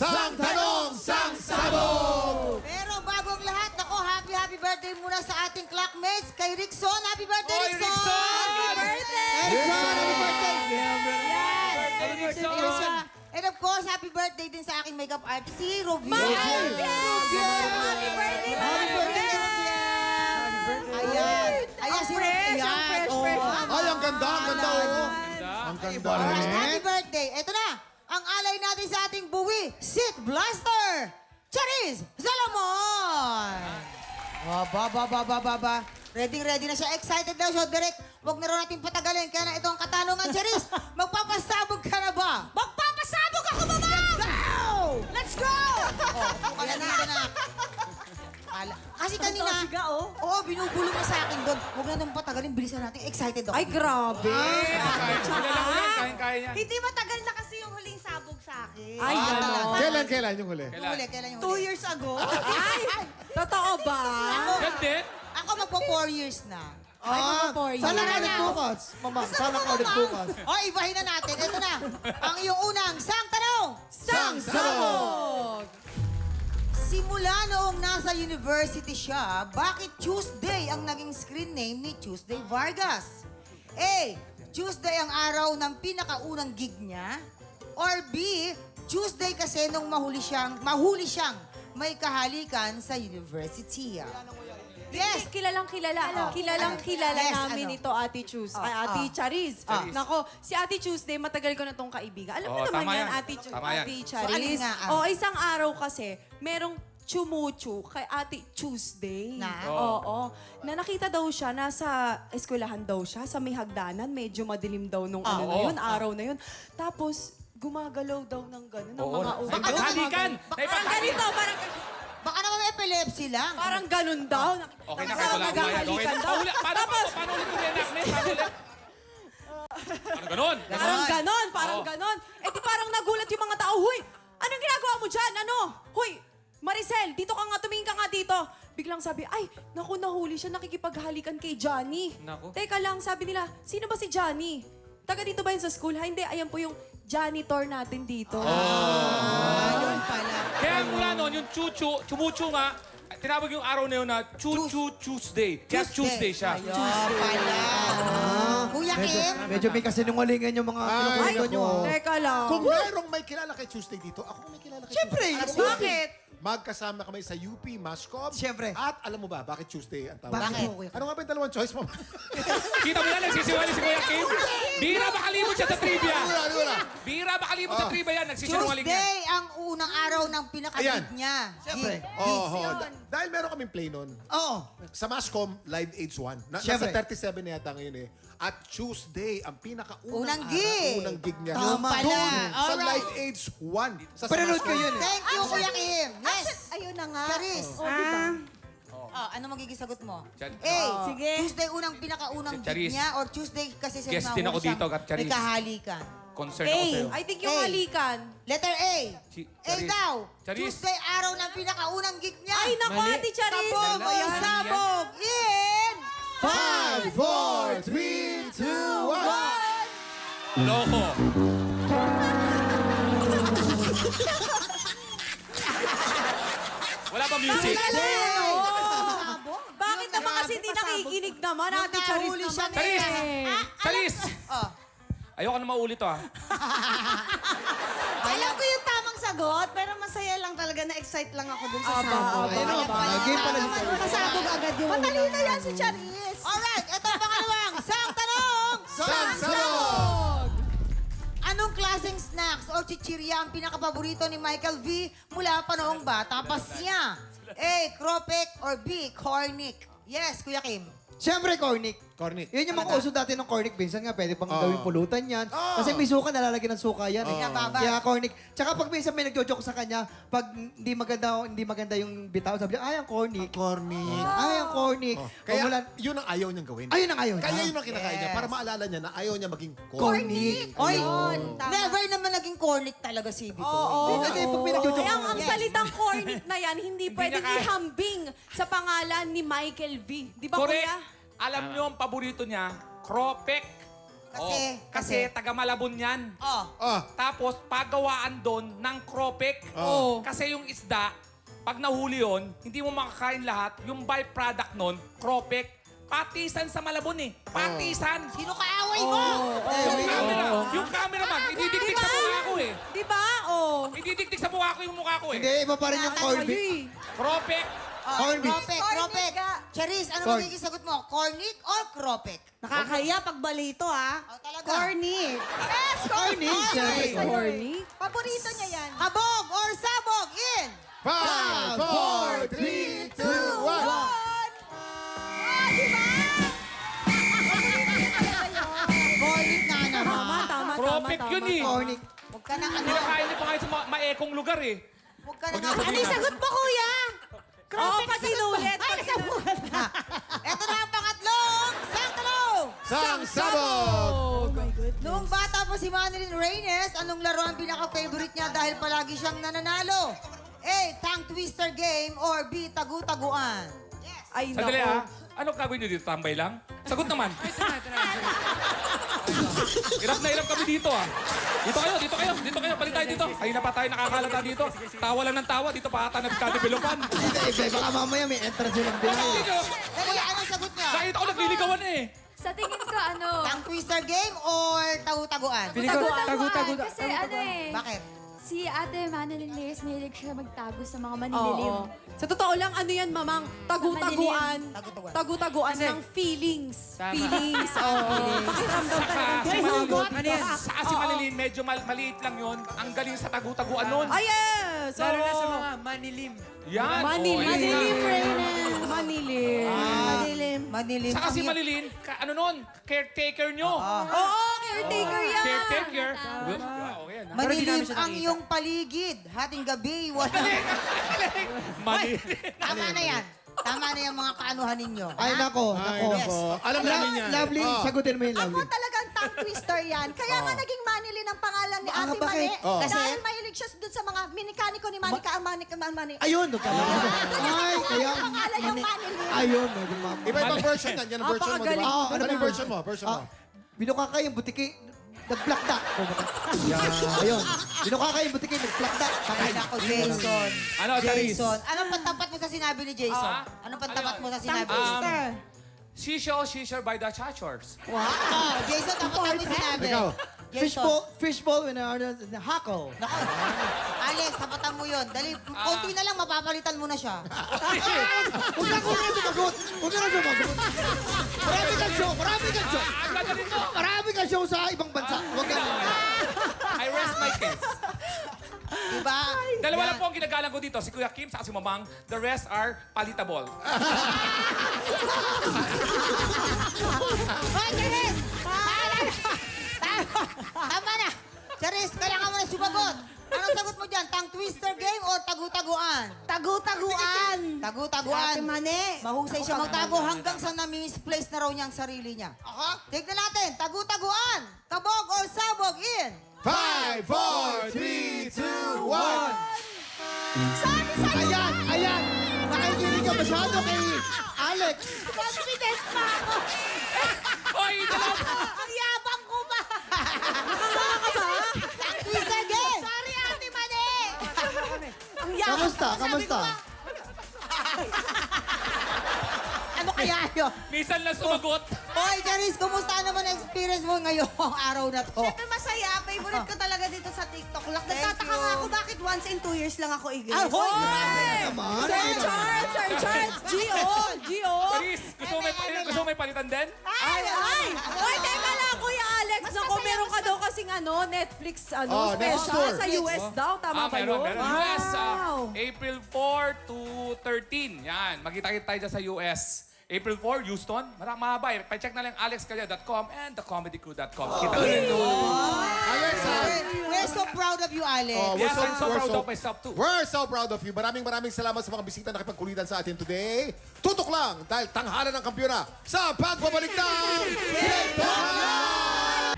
Sang Tanong, Sang Sabog! Pero bagong lahat, ako, happy birthday muna sa ating clockmates. Kay Rickson, happy birthday, Oy, Rickson! Rickson! Happy birthday! Rickson, happy birthday! Happy Rickson! birthday! And of course, happy birthday din sa aking makeup artist, si Rovier. Rovier! Happy birthday, Happy birthday, Ayan. Ayan, si Rovier. Ayan. Ay, ang ganda, ang ganda, oh. Ang ganda. Happy birthday. Ito na, ang alay natin sa ating buwi, Sit Blaster, Charis Salomon. Ba. Ready na siya. Excited daw siya. Direct, huwag na raw natin patagalin. Kaya na ito ang katanungan, Charis. Magpapasabog ka na ba? Magpapasabog ako, mama! Let's go! Kaya dito na. Kasi kanina, oo, binubulong na sa akin doon. Huwag na nang patagalin, bilisan natin. Excited ako. Ay, grabe. Kaya niya. Hindi matagal na kasi yung huling sabog sa akin. Ay, gano'n. Kailan yung huli? Kailan yung 2 huli? years ago. Ay! Totoo ba? Yan din. Ako magpo 4 years na. Sana ka ulit bukas. Mama, sana ka ulit bukas. O, ibahin na natin. Ito na. Ang iyong unang sang tanong. Sang Sabog! Simula noong nasa university siya, bakit Tuesday ang naging screen name ni Tuesday Vargas? A. Tuesday ang araw ng pinakaunang gig niya. Or B. Tuesday kasi nung mahuli siyang may kahalikan sa university. Yes! Kilalang kilala. Kilalang kilala Yes, namin ano? ito, Ate Chus. Ay, Ate Charis. Nako, si Ate Tuesday, matagal ko na itong kaibigan. Alam mo Oo, naman tama yan, yan. Ate, Tama yan. Ate So, alin Charis. nga ang- Isang araw kasi, merong chumuchu kay Ate Tuesday. Na? Oo. Na nakita daw siya, nasa eskwelahan daw siya, sa may hagdanan, medyo madilim daw nung ano na Oo. yun, araw na yun. Tapos, gumagalaw daw ng gano'n, ng Oo. mga ulo. Naipagalikan! Parang ganito, Baka naman may epilepsy lang. parang ganun daw. Okay na, Parang kahit wala akong bayad. Okay naghahalikan na. daw. Paano ulit yung reenactment? Paano ulit? Ano ganon? Parang ganon. Eh di parang nagulat yung mga tao, huy, anong ginagawa mo dyan? Ano? Huy, Maricel, dito ka nga, tumingin ka nga dito. Biglang sabi, ay, naku, nahuli siya, nakikipaghalikan kay Johnny. Naku. Teka lang, sabi nila, sino ba si Johnny? Taga dito ba yun sa school? Ha, hindi, ayan po yung janitor natin dito. Ayun pala. Kaya mula noon, yung chumuchu nga, tinawag yung araw na yun na Chuchu Tuesday. Kaya Tuesday siya. Ayun pala. Kuya Kim? Medyo may kasinungalingan yung mga kinukwento nyo. Teka lang. Kung merong may kilala kay Tuesday dito, ako may kilala kay Siyempre, Tuesday. bakit? Magkasama kami sa UP, Mascom. Siyempre. At alam mo ba, bakit Tuesday ang tawag? Bakit? Ano nga ba yung dalawang choice mo? Kita mo na, nagsisiwali si Kuya Kim. Bira bakalimot siya sa trivia. Wala. Bira bakalimot sa trivia yan. Nagsisinungaling yan. Tuesday ang unang araw ng pinakagig Ayan. niya. Siyempre. Dahil meron kaming play nun, Oo. sa Mascom, Live Age 1. Siyempre. Nasa 37 na yata ngayon eh. At Tuesday, ang pinakaunang Unang gig. unang gig niya. Tama. Pala. Doon, sa Alright. Live Age 1. Sa Pinanood Mascom. ko yun eh. Thank you, Kuya Kim. Yes. Ayun na nga. Charis. Ano magiging sagot mo? Chan- A. Sige. Tuesday unang Charis. gig niya or Tuesday kasi sa Guest din ako dito, Charis. may kahalikan. Concern ako sa'yo. I think yung Hey. halikan. Letter A. A Charis. daw. Charis. Tuesday araw ng pinakaunang gig niya. Ay, naku, Ate Charis. Sabog o Ayan. sabog in... 5, 4, 3, 2, 1. Loko. Wala ba music? Bakit naman kasi hindi nakikinig naman, Ate Charis Nahuli siya naman? Charis! Charis! Oh. Ayoko na maulit to ah. Alam ko yung tamang sagot, pero masaya lang talaga na-excite lang ako dun sa sabog. Ayun naman pala. Game pala si Charis. Masabog agad yung Matalino yan si Charis. Alright, ito ang pangalawang sang tanong. Sang Sabog! Anong klaseng snacks o chichirya ang pinakapaborito ni Michael V mula pa noong bata pa siya? A. Kropek or B. Cornic? Yes, Kuya Kim. Siyempre, cornic. Cornic. Yun yung mga uso dati ng cornic. Minsan nga, pwede pang Oo. gawing pulutan yan. Kasi may suka, nalalagyan ng suka yan. Eh. Babad. Kaya cornic. Tsaka pag minsan may nagjo-joke sa kanya, pag hindi maganda yung bitaw, sabi niya, ay, ang cornic. Cornic. Ay, ang cornic. Kaya Kaya, yun ang ayaw niyang gawin. ayun ang ayaw niya. Kaya yun ang kinakain niya Yes. para maalala niya na ayaw niya maging Cornic. Oy, never naman naging cornic talaga si Vito. Oo. Hindi, pag may nagjo-joke Kaya sa ang kanya. salitang cornic na yan, hindi pwedeng na kaya. ihambing sa pangalan ni Michael V. Di ba, Correct. Kuya? Alam niyo ang paborito niya, Kropek Kasi taga Malabon yan. Oh. Tapos, pagawaan doon ng kropek. Kasi yung isda, pag nahuli yon, hindi mo makakain lahat. Yung byproduct nun, kropek, patisan sa Malabon eh. Patisan. Sino kaaway mo? Yung cameraman, ididikdik sa mukha ko eh. Di ba? Oh. Ididikdik sa mukha ko yung mukha ko eh. Hindi, iba pa rin yung corned beef. Kropek. Corned beef. Kropek. Charis, ano Corn. magiging sagot mo? Cornic or kropek? Nakakaya pag balito, ah. Oh, talaga? Corny. Yes, Corny, syempre. Corny. Paborito niya yan. Kabog or sabog? In! 5, 4, 3, 2, 1. Cornic nga naman. Tama. Kropek yun eh. Corny. Huwag ka nang ano. Pinakain niyo pa kayo sa maekong lugar eh. Huwag ka nang Ano yung sagot mo, kuya? Oo, pag inulit. Ito na ang pangatlong sangtalong! Sang sabog! Noong bata po si Manilyn Reyes, anong laro ang pinaka-favorite niya dahil palagi siyang nananalo? A. Tongue twister game or B. Tagu-taguan? Ay, Sandali nako. ah. Ano gagawin niyo dito? Tambay lang? Sagot naman. Hirap na hirap kami dito ah. Dito kayo. Balik tayo dito. Kanina pa tayo nakakalata dito. Tawa lang ng tawa. Dito pa ata nagkadevelopan. Hindi, baka mamaya may entrance yung binayo. Dali, anong sagot niya? Nakita ko nagliligawan eh. Sa tingin ko, ano, Tongue twister game or tagu-taguan? tagu-taguan. Kasi ano eh, Bakit? si Ate Manilyn Reyes, mahilig siya magtago sa mga Oo. manililim. Sa totoo lang, ano yan, mamang? Tagu-taguan. Tagu-taguan. Tagu-taguan ng feelings. Feelings, oo. Pakiramdam talaga. Saka si Malilin, medyo maliit lang yon. Ang galing sa tagu-taguan nun. Ay, yes! Lalo na sa Oo. mga manilim. Yan. Manilim. oh, yan. Manilim. Manilim. Saka si Ang- Malilin, ano nun? Caretaker nyo. Oo, caretaker yan. Caretaker. Okay yan. Manilim ang iyong paligid. Hating gabi, wala. Malilin. Tama na yan. Tama na yung mga kaanuhan ninyo. Ay, nako. Ay, nako. Alam namin yan. Lovely, sagutin mo yung Ako lovely. talagang tongue twister yan. Kaya nga naging Manilyn ang pangalan ni Ate bakit? Mani. Dahil mahilig siya dun sa mga minikaniko ni Manika ang Mani. Ayun, no, Ay, kaya... Ang pangalan yung Manilyn. Ayun, medyo mama. Iba-ibang version yan. Yan ang version mo, di ba? Ah, Ano yung version mo? Binukaka yung butiki, nagplakda. Ayun. Binukaka yung butiki, nagplakda. Ay, nako, Jason. Ano, Taris? Jason. Anong pantapat mo sa sinabi ni Jason? Ah? Anong pantapat mo sa Tongue sinabi? twister. Shisha by the Chachors. Wow. Jason, tapat mo yung sinabi. Ikaw. Jason. Fishball when hackle. Nako. Alex, tapatan mo yun. Dali, konti na lang, mapapalitan mo na siya. Huwag na sumagot. Huwag na sumagot. Marami kang show. Ang gagaling mo. Marami kang show sa ibang bansa. Huwag ka. I rest my case. Diba? Dalawa Yan. lang po ang ginagalang ko dito. Si Kuya Kim sa si Mamang. The rest are palatable. Hoy, Charis! Tama na! Charis, kailangan mo na sumagot. Anong sagot mo dyan? Tongue twister game or tagu-taguan? Tagu-taguan. Tagu-taguan. Ate Mani. Mahusay siya magtago hanggang sa na-misplace na raw niya ang sarili niya. Tignan natin, tagu-taguan. Kabog or sabog in. 5, 4, 3, 2, 1. Ayan. Nakikinig ka masyado kay Alex. Confident pa ako. Oy, dalawa! Ang yabang ko pa. Tongue twister game. Sorry, Ate Mani. Ang yabang Kamusta? ko. Sabi ko nga, Ano kaya yun? Minsan lang sumagot. Hoy, Charis, kumusta naman ang experience mo ngayong araw na to? Siyempre masaya. Favorite ko talaga dito sa TikTok lang. Thank Nagtataka you. nga ako bakit once in 2 years lang ako Ah, i-guess. hoy! Naman. Sir Charles, G.O. Paris, gusto mo may palitan din? Ay! Ay, teka lang, Kuya Alex. Naku, meron ka daw kasing Netflix Oh, next special tour. sa US daw. Tama ba yun? meron. US, Wow. April 4 to 13. Yan, magkita-kita tayo dyan sa US. April 4, Houston. Mahaba eh. Pa-check na lang alexcalia.com and thecomedycrew.com. Kita na rin doon. We're so proud of you, Alex. Oh, Yes, I'm so proud of myself too. We're so proud of you. Maraming salamat sa mga bisita na nakipagkulitan sa atin today. Tutok lang dahil tanghalan ng kampyona sa pagbabalik ng TikTok!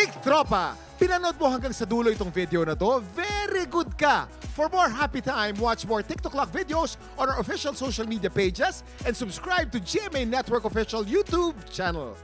Tik Tropa, pinanood mo hanggang sa dulo itong video na to. Very good ka! For more happy time, watch more TikTok Clock videos on our official social media pages and subscribe to GMA Network official YouTube channel.